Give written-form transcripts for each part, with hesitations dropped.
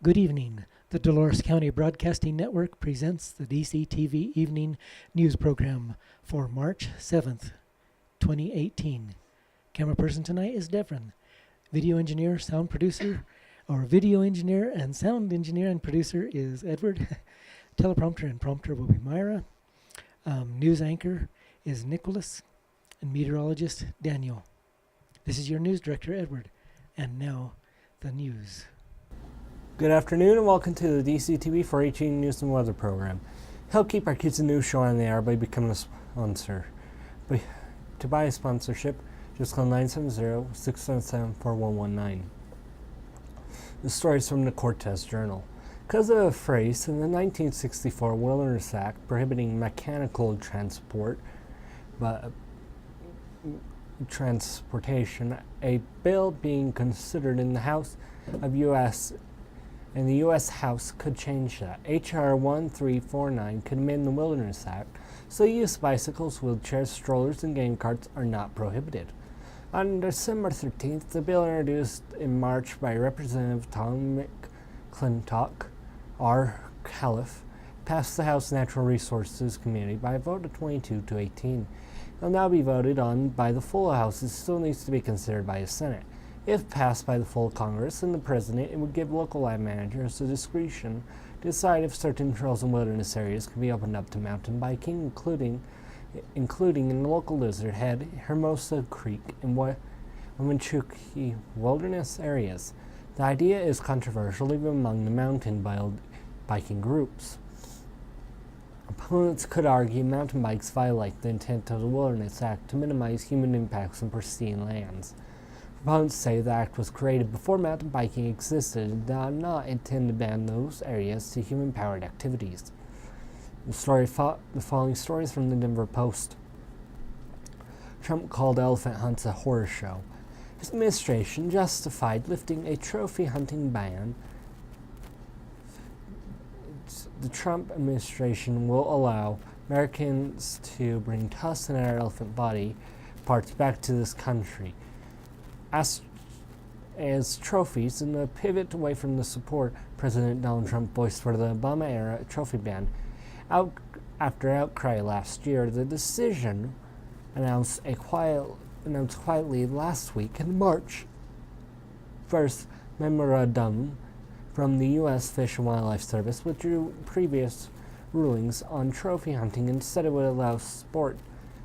Good evening. The Dolores County Broadcasting Network presents the DCTV Evening News Program for March 7th, 2018. Camera person tonight is Devron. Video engineer, video engineer and sound engineer and producer is Edward. Teleprompter and prompter will be Myra. News anchor is Nicholas. And meteorologist Daniel. This is your news director, Edward. And now, the news. Good afternoon and welcome to the DCTV 418 News and Weather Program. Help keep our kids and news show on the air by becoming a sponsor. To buy a sponsorship, just call 970-677-4119. The story is from the Cortez Journal. Because of a phrase in the 1964 Wilderness Act prohibiting mechanical transportation, a bill being considered in the U.S. House could change that. H.R. 1349 could amend the Wilderness Act so use of bicycles, wheelchairs, strollers, and game carts are not prohibited. On December 13th, the bill introduced in March by Representative Tom McClintock, R. Calif, passed the House Natural Resources Committee by a vote of 22 to 18. It will now be voted on by the full House. It still needs to be considered by the Senate. If passed by the full Congress and the President, it would give local land managers the discretion to decide if certain trails and wilderness areas can be opened up to mountain biking, including in the local Lizard Head, Hermosa Creek, and Winchukee wilderness areas. The idea is controversial even among the mountain biking groups. Opponents could argue mountain bikes violate the intent of the Wilderness Act to minimize human impacts on pristine lands. Opponents say the act was created before mountain biking existed and did not intend to ban those areas to human-powered activities. The following story is from the Denver Post. Trump called elephant hunts a horror show. His administration justified lifting a trophy hunting ban. The Trump administration will allow Americans to bring tusks and other elephant body parts back to this country as trophies in a pivot away from the support President Donald Trump voiced for the Obama-era trophy ban. After outcry last year, the decision announced quietly last week in March 1st memorandum from the U.S. Fish and Wildlife Service withdrew previous rulings on trophy hunting. Instead, it would allow sport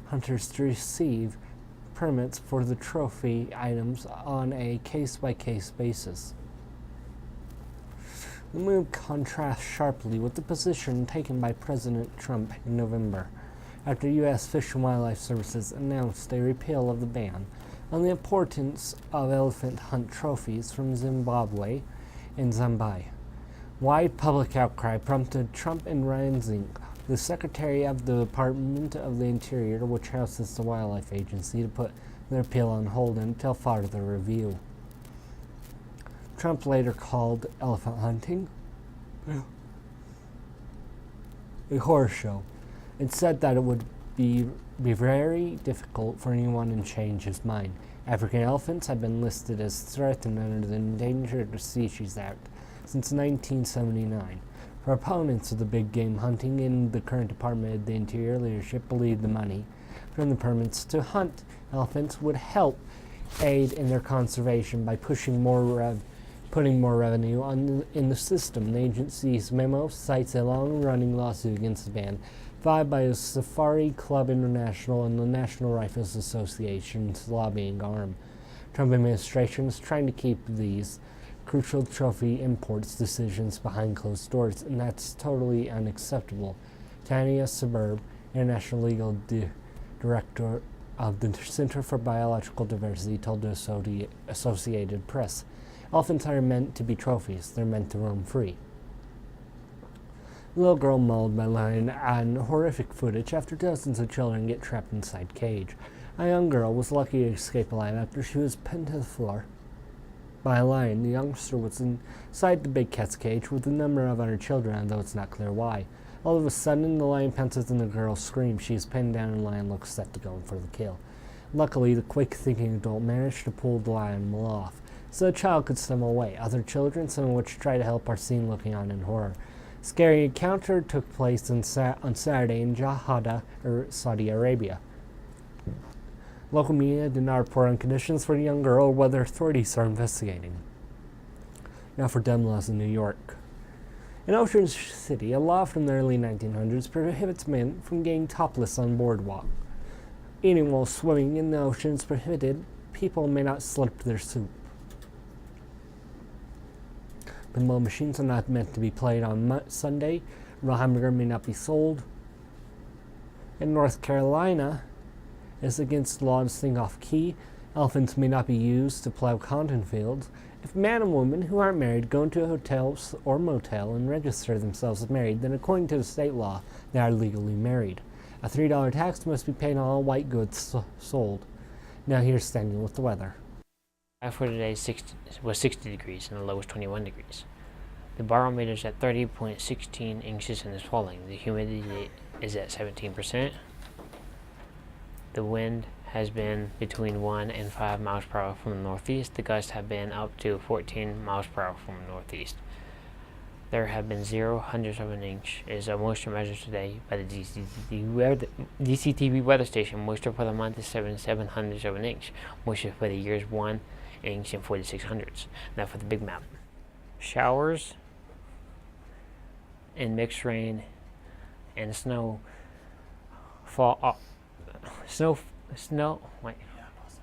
hunters to receive permits for the trophy items on a case-by-case basis. The move contrasts sharply with the position taken by President Trump in November, after U.S. Fish and Wildlife Services announced a repeal of the ban on the importance of elephant hunt trophies from Zimbabwe and Zambia. Wide public outcry prompted Trump and Ryan Zink, the Secretary of the Department of the Interior, which houses the Wildlife Agency, to put their appeal on hold until further review. Trump later called elephant hunting a horror show and said that it would be very difficult for anyone to change his mind. African elephants have been listed as threatened under the Endangered Species Act since 1979. Proponents of the big game hunting in the current Department of the Interior leadership believe the money from the permits to hunt elephants would help aid in their conservation by putting more revenue in the system. The agency's memo cites a long-running lawsuit against the ban filed by the Safari Club International and the National Rifles Association's lobbying arm. Trump administration is trying to keep these crucial trophy imports decisions behind closed doors, and that's totally unacceptable. Tanya Suburb, International Legal Director of the Center for Biological Diversity, told the Associated Press, "Elephants aren't meant to be trophies, they're meant to roam free." A little girl mauled by lion and horrific footage after dozens of children get trapped inside cage. A young girl was lucky to escape alive after she was pinned to the floor by a lion. The youngster was inside the big cat's cage with a number of other children, although it's not clear why. All of a sudden, the lion pounces and the girl screams. She is pinned down and the lion looks set to go in for the kill. Luckily, the quick-thinking adult managed to pull the lion off. so a child could swim away. Other children, some of which try to help, are seen looking on in horror. Scary encounter took place on Saturday in Jeddah, Saudi Arabia. Local media did not report on conditions for the young girl or whether authorities are investigating. Now for gun laws in New York. In Ocean City, a law from the early 1900s prohibits men from getting topless on boardwalk. Eating while swimming in the ocean is prohibited. People may not slurp their soup. Pinball machines are not meant to be played on Sunday. Raw hamburger may not be sold. In North Carolina, it's against the law to sing off key. Elephants may not be used to plow cotton fields. If a man and woman who aren't married go into a hotel or motel and register themselves as married, then according to the state law, they are legally married. A $3 tax must be paid on all white goods sold. Now here's Daniel with the weather. High for today was 60 degrees and the low was 21 degrees. The barometer is at 30.16 inches and is falling. The humidity is at 17%. The wind has been between 1 and 5 miles per hour from the northeast. The gusts have been up to 14 miles per hour from the northeast. There have been 0 hundredths of an inch is a moisture measured today by the DCTV weather station. Moisture for the month is 7 hundredths of an inch. Moisture for the year is 1 inch and 46 hundredths. Now for the big map. Showers and mixed rain and snow fall.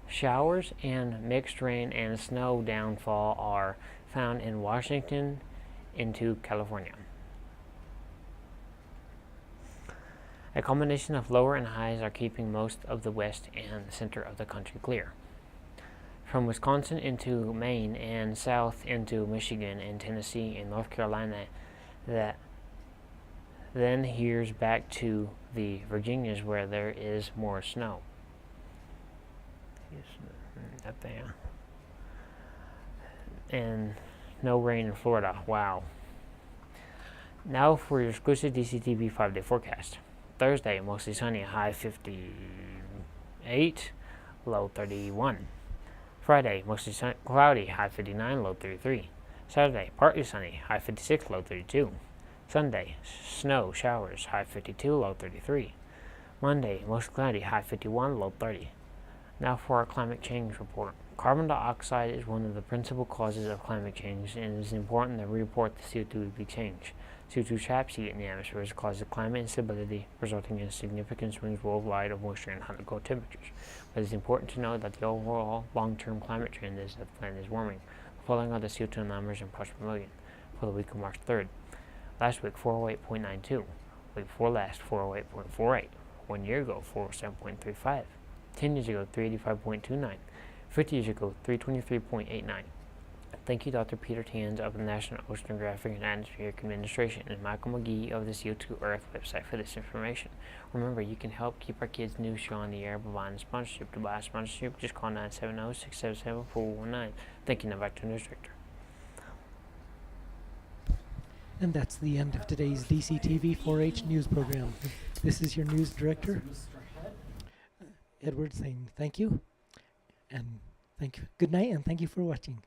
Showers and mixed rain and snow downfall are found in Washington into California. A combination of lower and highs are keeping most of the west and the center of the country clear. From Wisconsin into Maine and south into Michigan and Tennessee and North Carolina, that then here's back to the Virginias where there is more snow. Up there. And no rain in Florida. Wow. Now for your exclusive DCTV 5-day forecast. Thursday, mostly sunny, high 58, low 31. Friday, mostly cloudy, high 59, low 33. Saturday, partly sunny, high 56, low 32. Sunday, snow, showers, high 52, low 33. Monday, mostly cloudy, high 51, low 30. Now for our climate change report. Carbon dioxide is one of the principal causes of climate change, and it is important that we report the CO2 change. CO2 traps heat in the atmosphere causes climate instability, resulting in significant swings worldwide of moisture and hot and cold temperatures. But it is important to note that the overall long-term climate trend is that the planet is warming. The following are the CO2 numbers in parts per million for the week of March 3rd. Last week, 408.92. Week before last, 408.48. 1 year ago, 407.35. 10 years ago, 385.29. 50 years ago, 323.89. Thank you, Dr. Peter Tanz of the National Oceanographic and Atmospheric Administration and Michael McGee of the CO2 Earth website for this information. Remember, you can help keep our kids' news show on the air by buying a sponsorship. To buy a sponsorship, just call 970-677-4119. Thank you. Now back to News Director. And that's the end of today's DCTV 4-H news program. This is your news director, Edward, saying thank you, and good night, and thank you for watching.